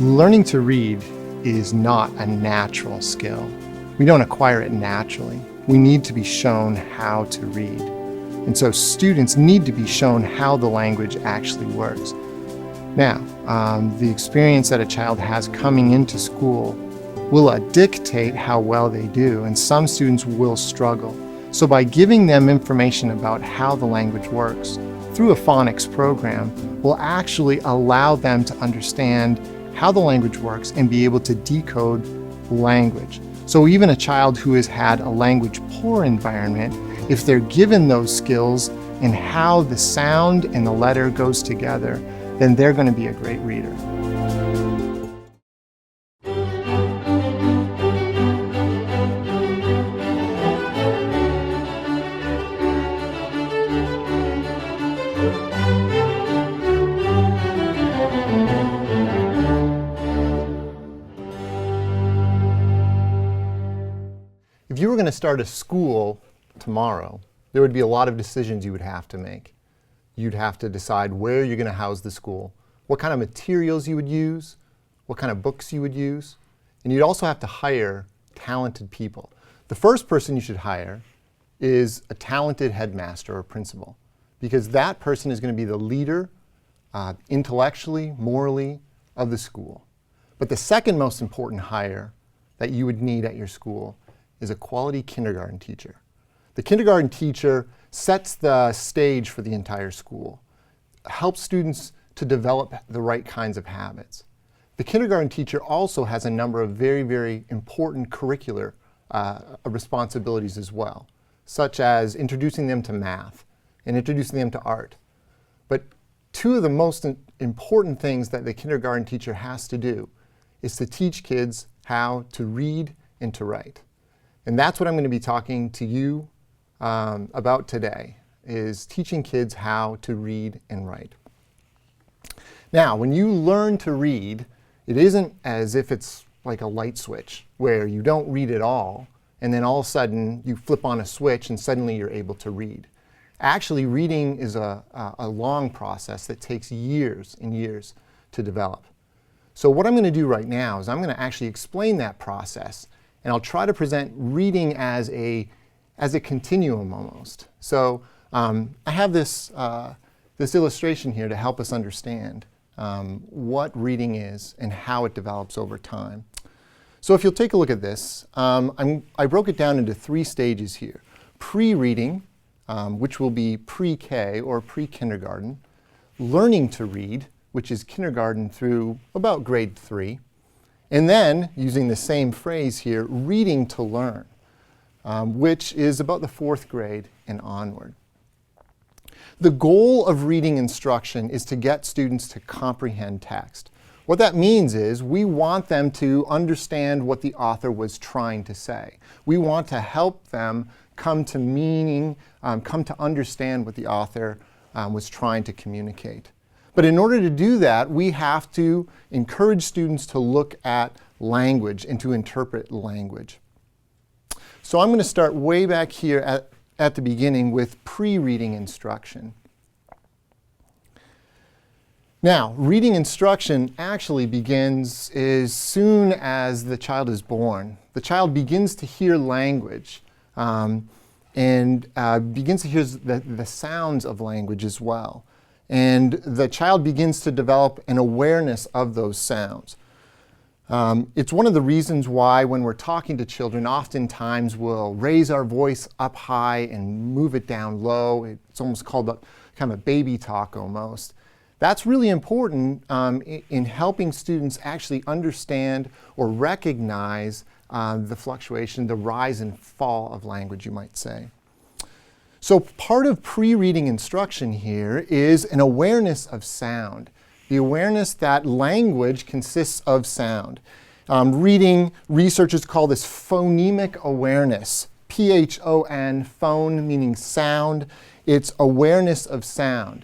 Learning to read is not a natural skill. We don't acquire it naturally. We need to be shown how to read. And so students need to be shown how the language actually works. Now, the experience that a child has coming into school will dictate how well they do, and some students will struggle. So by giving them information about how the language works through a phonics program will actually allow them to understand how the language works and be able to decode language. So even a child who has had a language poor environment, if they're given those skills and how the sound and the letter goes together, then they're going to be a great reader. If you were going to start a school tomorrow, there would be a lot of decisions you would have to make. You'd have to decide where you're going to house the school, what kind of materials you would use, what kind of books you would use, and you'd also have to hire talented people. The first person you should hire is a talented headmaster or principal, because that person is going to be the leader intellectually, morally of the school. But the second most important hire that you would need at your school is a quality kindergarten teacher. The kindergarten teacher sets the stage for the entire school, helps students to develop the right kinds of habits. The kindergarten teacher also has a number of very, very important curricular responsibilities as well, such as introducing them to math and introducing them to art. But two of the most important things that the kindergarten teacher has to do is to teach kids how to read and to write. And that's what I'm going to be talking to you about today, is teaching kids how to read and write. Now, when you learn to read, it isn't as if it's like a light switch where you don't read at all, and then all of a sudden you flip on a switch and suddenly you're able to read. Actually, reading is a long process that takes years and years to develop. So what I'm going to do right now is I'm going to actually explain that process, and I'll try to present reading as a continuum almost. So I have this illustration here to help us understand what reading is and how it develops over time. So if you'll take a look at this, I broke it down into 3 stages here. Pre-reading, which will be pre-K or pre-kindergarten. Learning to read, which is kindergarten through about grade 3. And then, using the same phrase here, reading to learn, which is about the 4th grade and onward. The goal of reading instruction is to get students to comprehend text. What that means is we want them to understand what the author was trying to say. We want to help them come to meaning, come to understand what the author was trying to communicate. But in order to do that, we have to encourage students to look at language and to interpret language. So I'm going to start way back here at the beginning with pre-reading instruction. Now, reading instruction actually begins as soon as the child is born. The child begins to hear language and begins to hear the sounds of language as well. And the child begins to develop an awareness of those sounds. It's one of the reasons why when we're talking to children, oftentimes we'll raise our voice up high and move it down low. It's almost called kind of baby talk almost. That's really important in helping students actually understand or recognize the fluctuation, the rise and fall of language, you might say. So part of pre-reading instruction here is an awareness of sound, the awareness that language consists of sound. Reading researchers call this phonemic awareness, P-H-O-N, phone meaning sound. It's awareness of sound.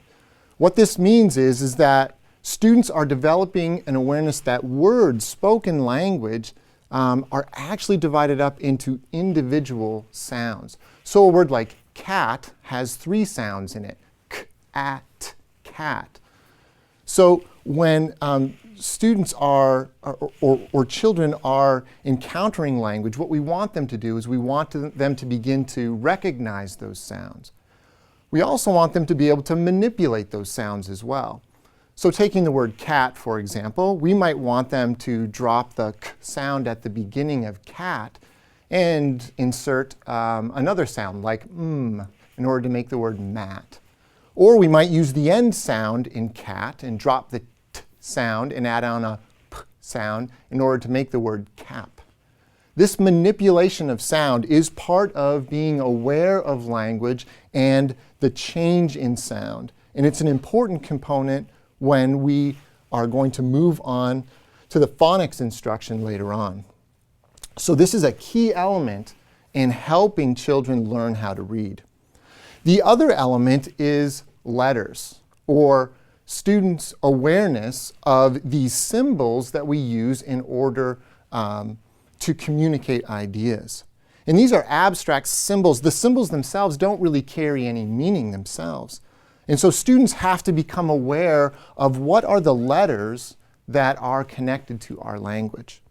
What this means is that students are developing an awareness that words, spoken language, are actually divided up into individual sounds. So a word like cat has 3 sounds in it. K, at, cat. So when students are, or children are encountering language, what we want them to do is we want them to begin to recognize those sounds. We also want them to be able to manipulate those sounds as well. So taking the word cat, for example, we might want them to drop the k sound at the beginning of cat and insert another sound like in order to make the word mat. Or we might use the end sound in cat and drop the t sound and add on a p sound in order to make the word cap. This manipulation of sound is part of being aware of language and the change in sound. And it's an important component when we are going to move on to the phonics instruction later on. So this is a key element in helping children learn how to read. The other element is letters, or students' awareness of these symbols that we use in order to communicate ideas. And these are abstract symbols. The symbols themselves don't really carry any meaning themselves. And so students have to become aware of what are the letters that are connected to our language.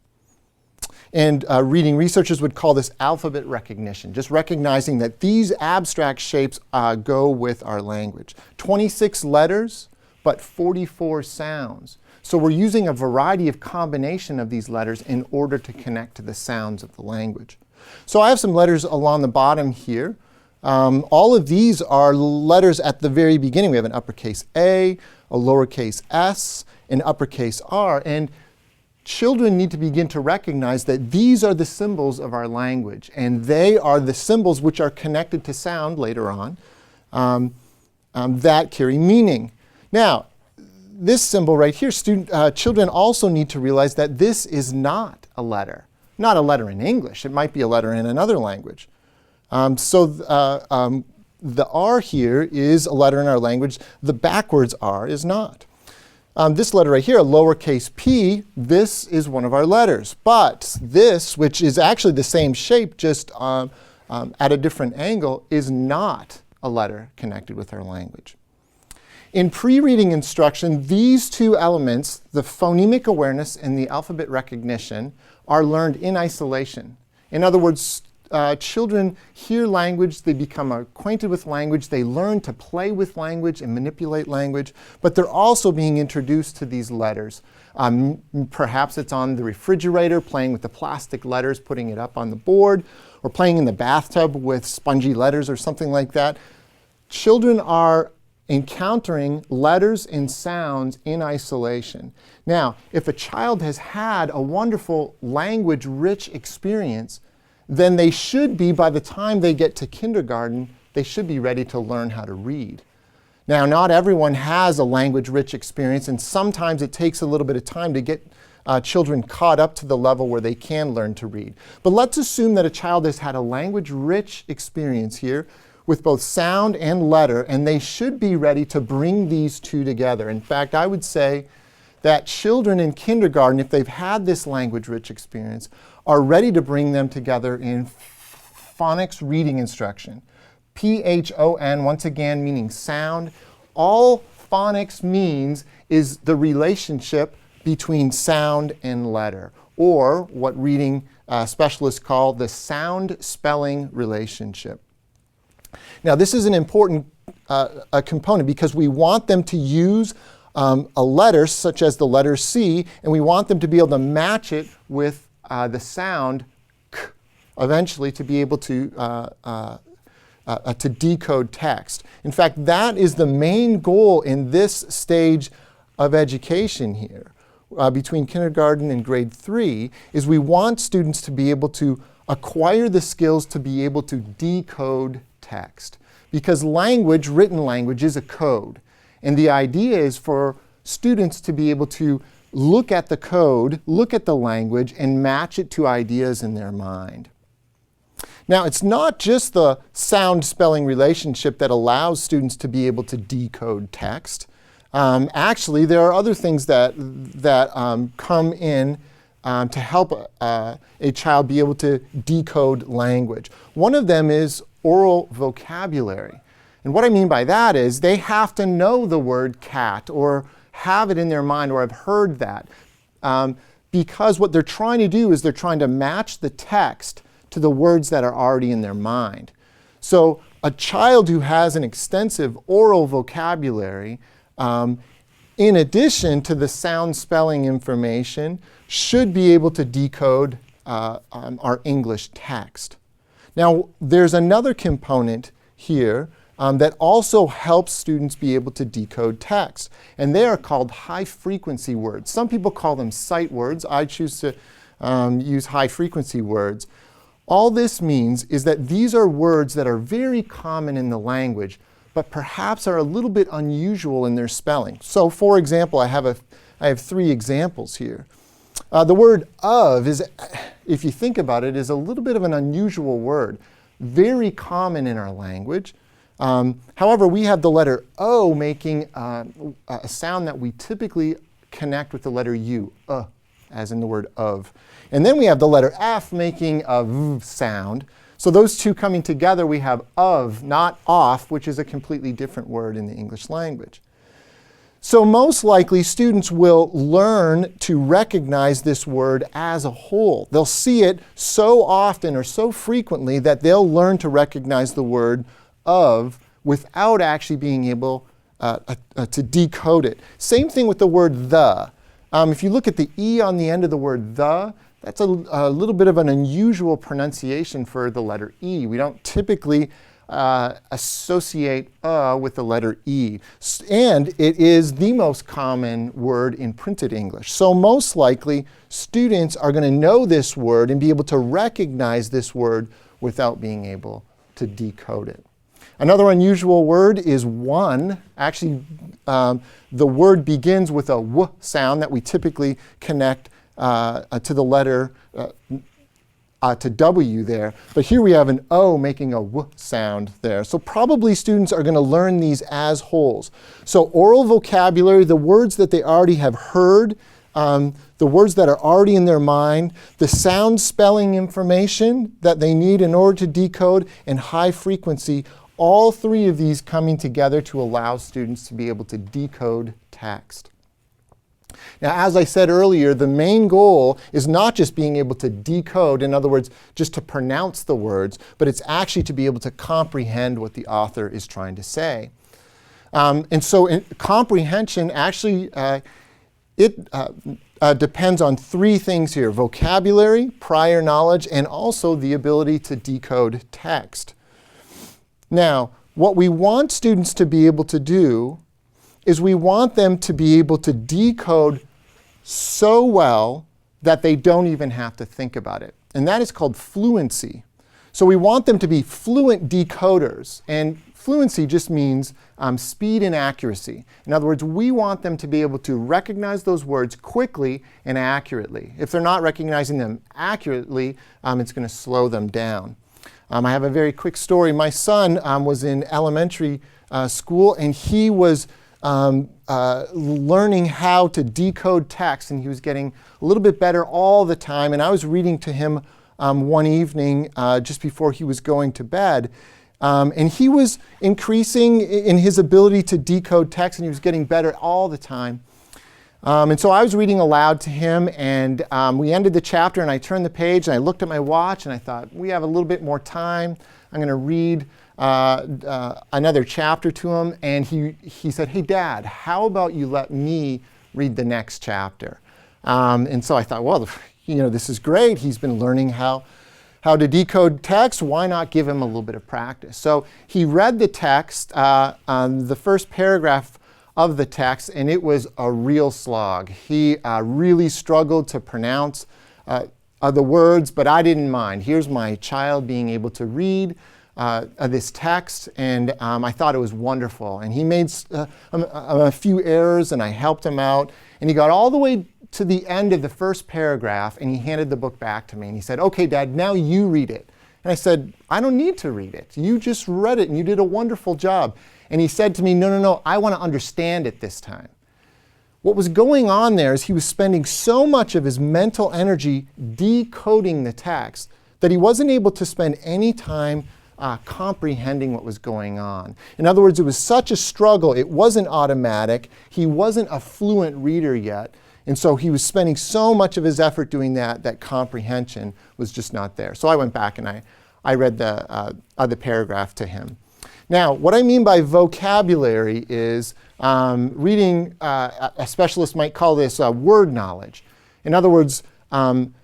And reading researchers would call this alphabet recognition, just recognizing that these abstract shapes go with our language. 26 letters, but 44 sounds. So we're using a variety of combination of these letters in order to connect to the sounds of the language. So I have some letters along the bottom here. All of these are letters at the very beginning. We have an uppercase A, a lowercase s, an uppercase R. And children need to begin to recognize that these are the symbols of our language. And they are the symbols which are connected to sound later on that carry meaning. Now, this symbol right here, children also need to realize that this is not a letter. Not a letter in English. It might be a letter in another language. The R here is a letter in our language. The backwards R is not. This letter right here, a lowercase p, this is one of our letters. But this, which is actually the same shape, just at a different angle, is not a letter connected with our language. In pre-reading instruction, these two elements, the phonemic awareness and the alphabet recognition, are learned in isolation. In other words, children hear language, they become acquainted with language, they learn to play with language and manipulate language, but they're also being introduced to these letters. Perhaps it's on the refrigerator, playing with the plastic letters, putting it up on the board, or playing in the bathtub with spongy letters or something like that. Children are encountering letters and sounds in isolation. Now, if a child has had a wonderful language-rich experience, then they should be, by the time they get to kindergarten, they should be ready to learn how to read. Now, not everyone has a language-rich experience, and sometimes it takes a little bit of time to get children caught up to the level where they can learn to read. But let's assume that a child has had a language-rich experience here with both sound and letter, and they should be ready to bring these two together. In fact, I would say that children in kindergarten, if they've had this language-rich experience, are ready to bring them together in phonics reading instruction. P-H-O-N, once again, meaning sound. All phonics means is the relationship between sound and letter, or what reading specialists call the sound-spelling relationship. Now, this is an important component because we want them to use a letter such as the letter C, and we want them to be able to match it with the sound k, eventually to be able to decode text. In fact, that is the main goal in this stage of education here. Between kindergarten and grade 3, is we want students to be able to acquire the skills to be able to decode text. Because language, written language, is a code. And the idea is for students to be able to look at the code, look at the language, and match it to ideas in their mind. Now, it's not just the sound-spelling relationship that allows students to be able to decode text. Actually, there are other things that come in to help a child be able to decode language. One of them is oral vocabulary. And what I mean by that is they have to know the word cat or have it in their mind, or I've heard that. Because what they're trying to do is they're trying to match the text to the words that are already in their mind. So a child who has an extensive oral vocabulary, in addition to the sound spelling information, should be able to decode our English text. Now, there's another component here that also helps students be able to decode text, and they are called high-frequency words. Some people call them sight words. I choose to use high-frequency words. All this means is that these are words that are very common in the language, but perhaps are a little bit unusual in their spelling. So, for example, I have 3 examples here. The word of is, if you think about it, is a little bit of an unusual word, very common in our language. However, we have the letter O making a sound that we typically connect with the letter U, as in the word of. And then we have the letter F making a V sound. So those two coming together, we have of, not off, which is a completely different word in the English language. So most likely, students will learn to recognize this word as a whole. They'll see it so often or so frequently that they'll learn to recognize the word of without actually being able to decode it. Same thing with the word the. If you look at the E on the end of the word the, that's a little bit of an unusual pronunciation for the letter E. We don't typically associate with the letter E. And it is the most common word in printed English. So most likely, students are going to know this word and be able to recognize this word without being able to decode it. Another unusual word is one. Actually, the word begins with a w sound that we typically connect to the letter, to W there. But here we have an O making a w sound there. So probably students are going to learn these as wholes. So oral vocabulary, the words that they already have heard, the words that are already in their mind, the sound spelling information that they need in order to decode, and high frequency, all 3 of these coming together to allow students to be able to decode text. Now, as I said earlier, the main goal is not just being able to decode, in other words, just to pronounce the words, but it's actually to be able to comprehend what the author is trying to say. And so in comprehension actually, depends on 3 things here: vocabulary, prior knowledge, and also the ability to decode text. Now, what we want students to be able to do is we want them to be able to decode so well that they don't even have to think about it. And that is called fluency. So we want them to be fluent decoders. And fluency just means speed and accuracy. In other words, we want them to be able to recognize those words quickly and accurately. If they're not recognizing them accurately, it's going to slow them down. I have a very quick story. My son was in elementary school, and he was learning how to decode text, and he was getting a little bit better all the time. And I was reading to him one evening just before he was going to bed, and he was increasing in his ability to decode text, and he was getting better all the time. And so I was reading aloud to him, and we ended the chapter, and I turned the page, and I looked at my watch, and I thought, we have a little bit more time. I'm going to read another chapter to him. And he said, "Hey, Dad, how about you let me read the next chapter?" And so I thought, well, this is great. He's been learning how to decode text. Why not give him a little bit of practice? So he read the text, the first paragraph of the text, and it was a real slog. He really struggled to pronounce the words, but I didn't mind. Here's my child being able to read this text, and I thought it was wonderful. And he made a few errors, and I helped him out. And he got all the way to the end of the first paragraph, and he handed the book back to me. And he said, "Okay, Dad, now you read it." And I said, "I don't need to read it. You just read it, and you did a wonderful job." And he said to me, no, I want to understand it this time. What was going on there is he was spending so much of his mental energy decoding the text that he wasn't able to spend any time comprehending what was going on. In other words, it was such a struggle. It wasn't automatic. He wasn't a fluent reader yet. And so he was spending so much of his effort doing that comprehension was just not there. So I went back and I read the other paragraph to him. Now, what I mean by vocabulary is reading, a specialist might call this word knowledge. In other words,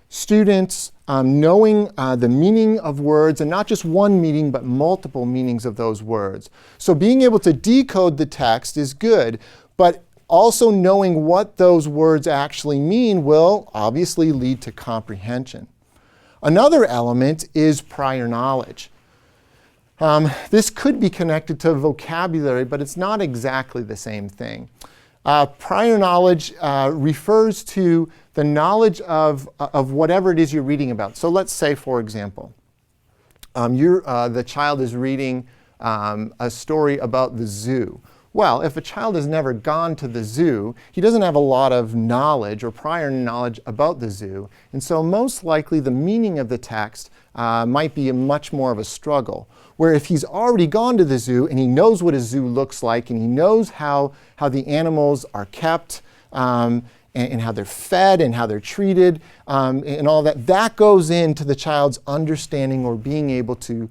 students knowing the meaning of words, and not just one meaning, but multiple meanings of those words. So being able to decode the text is good, but also knowing what those words actually mean will obviously lead to comprehension. Another element is prior knowledge. This could be connected to vocabulary, but it's not exactly the same thing. Prior knowledge refers to the knowledge of whatever it is you're reading about. So let's say, for example, the child is reading a story about the zoo. Well, if a child has never gone to the zoo, he doesn't have a lot of knowledge or prior knowledge about the zoo. And so most likely the meaning of the text might be much more of a struggle. Where if he's already gone to the zoo and he knows what a zoo looks like and he knows how the animals are kept and how they're fed and how they're treated and all that, that goes into the child's understanding or being able to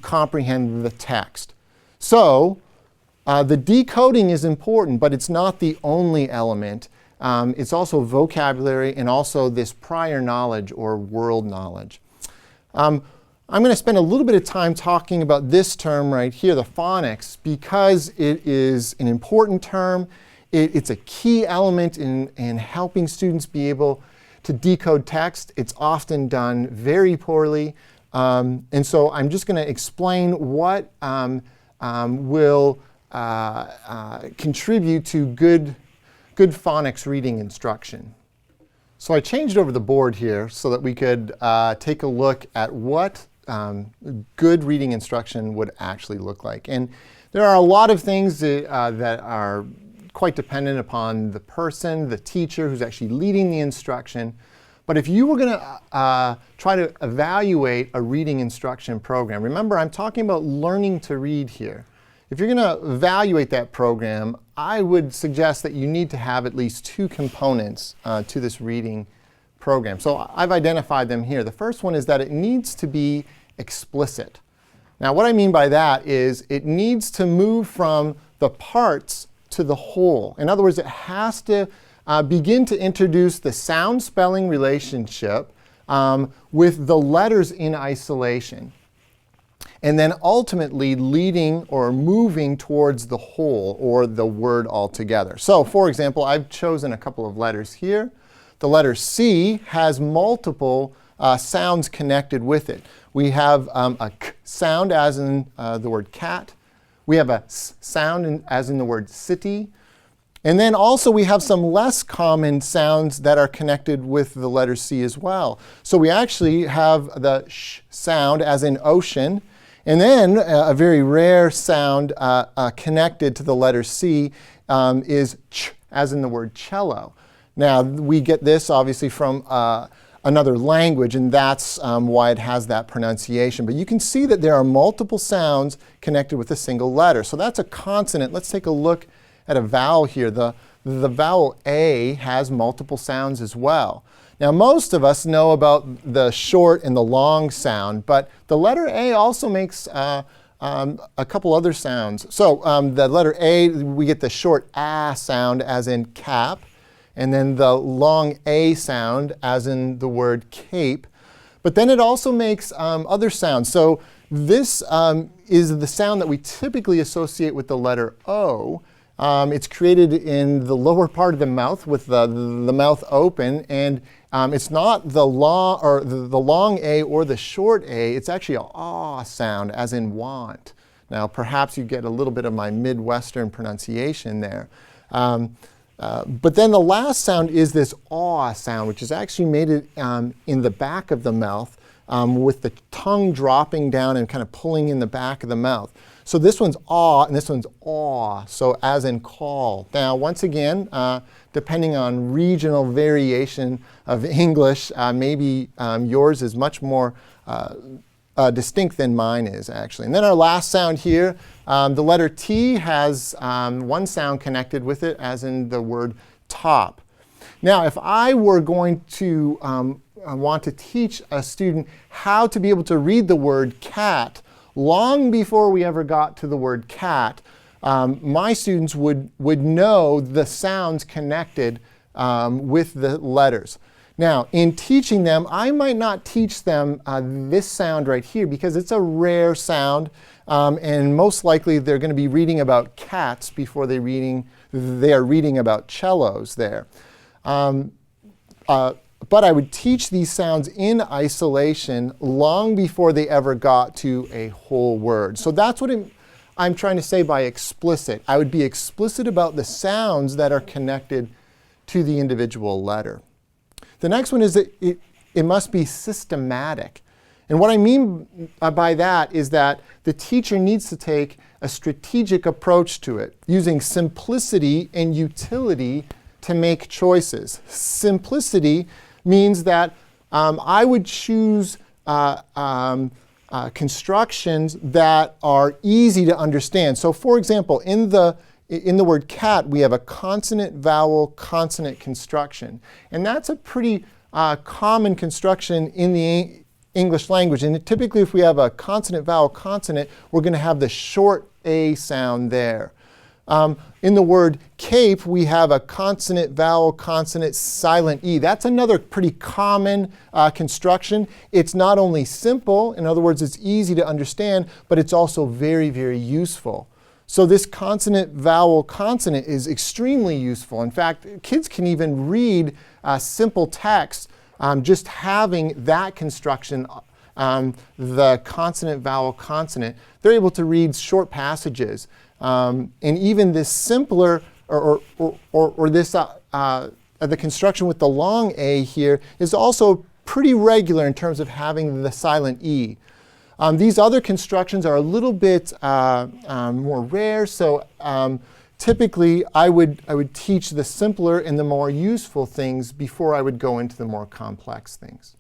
comprehend the text. So the decoding is important, but it's not the only element. It's also vocabulary and also this prior knowledge or world knowledge. I'm going to spend a little bit of time talking about this term right here, the phonics, because it is an important term. It's a key element in helping students be able to decode text. It's often done very poorly. And so I'm just going to explain what will contribute to good phonics reading instruction. So I changed over the board here so that we could take a look at what good reading instruction would actually look like. And there are a lot of things that are quite dependent upon the person, the teacher who's actually leading the instruction. But if you were going to try to evaluate a reading instruction program, remember I'm talking about learning to read here. If you're going to evaluate that program, I would suggest that you need to have at least two components to this reading program. So I've identified them here. The first one is that it needs to be explicit. Now what I mean by that is it needs to move from the parts to the whole. In other words, it has to begin to introduce the sound-spelling relationship with the letters in isolation, and then ultimately leading or moving towards the whole or the word altogether. So for example, I've chosen a couple of letters here. The letter C has multiple sounds connected with it. We have a k sound as in the word cat. We have a s sound as in the word city. And then also we have some less common sounds that are connected with the letter C as well. So we actually have the sh sound as in ocean. And then a very rare sound connected to the letter C is ch as in the word cello. Now we get this obviously from another language, and that's why it has that pronunciation. But you can see that there are multiple sounds connected with a single letter. So that's a consonant. Let's take a look at a vowel here. The vowel A has multiple sounds as well. Now most of us know about the short and the long sound, but the letter A also makes a couple other sounds. So the letter A, we get the short A sound as in cap, and then the long A sound as in the word cape. But then it also makes other sounds. So this is the sound that we typically associate with the letter O. It's created in the lower part of the mouth with the mouth open, and it's not the long or the long A or the short A. It's actually a ah sound, as in want. Now, perhaps you get a little bit of my Midwestern pronunciation there. But then the last sound is this aw sound, which is actually made in the back of the mouth with the tongue dropping down and kind of pulling in the back of the mouth. So this one's aw and this one's aw, so as in call. Now, once again, depending on regional variation of English, maybe yours is much more distinct than mine is, actually. And then our last sound here, the letter T has one sound connected with it, as in the word top. Now, if I were going to want to teach a student how to be able to read the word cat, long before we ever got to the word cat, my students would know the sounds connected with the letters. Now, in teaching them, I might not teach them this sound right here because it's a rare sound, and most likely they're going to be reading about cats before they are reading about cellos there. But I would teach these sounds in isolation long before they ever got to a whole word. So that's what I'm trying to say by explicit. I would be explicit about the sounds that are connected to the individual letter. The next one is that it must be systematic. And what I mean by that is that the teacher needs to take a strategic approach to it, using simplicity and utility to make choices. Simplicity means that I would choose constructions that are easy to understand. So for example, in the word cat, we have a consonant, vowel, consonant construction. And that's a pretty common construction in the English language. And typically, if we have a consonant, vowel, consonant, we're going to have the short A sound there. In the word cape, we have a consonant, vowel, consonant, silent E. That's another pretty common construction. It's not only simple, in other words, it's easy to understand, but it's also very, very useful. So this consonant, vowel, consonant is extremely useful. In fact, kids can even read simple text just having that construction, the consonant, vowel, consonant. They're able to read short passages. And even this simpler, or this, the construction with the long A here is also pretty regular in terms of having the silent E. These other constructions are a little bit more rare, so typically I would teach the simpler and the more useful things before I would go into the more complex things.